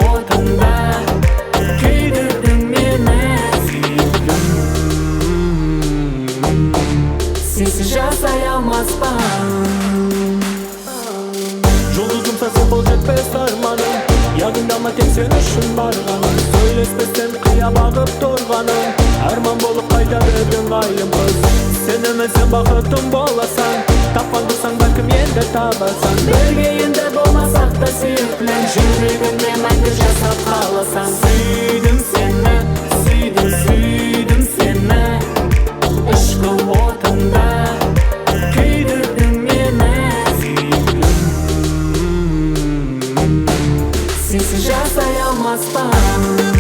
отында күйдірдің мені сүйгім. Сенсіз жасай алмаспын. Жұлдызым сасы бұл жетпес арманым, ягыңдама тек сен үшін барғаным. Сөйлеспестен қия бағып тұрғаным, арман болып қайта бердің айым қыз. Сенімізсен бақытым боласаң, тапқан тұрсаң бәлкім енді табасаң. Бірге енді болмасақ та сүйіктілік, жүрегіме мәңгі жасап қаласаң. Сүйдім сені, сүйдім, сүйдім сені, ішкі отында күйдірдің мені сүйгім. Сенсіз жасай алмаспын.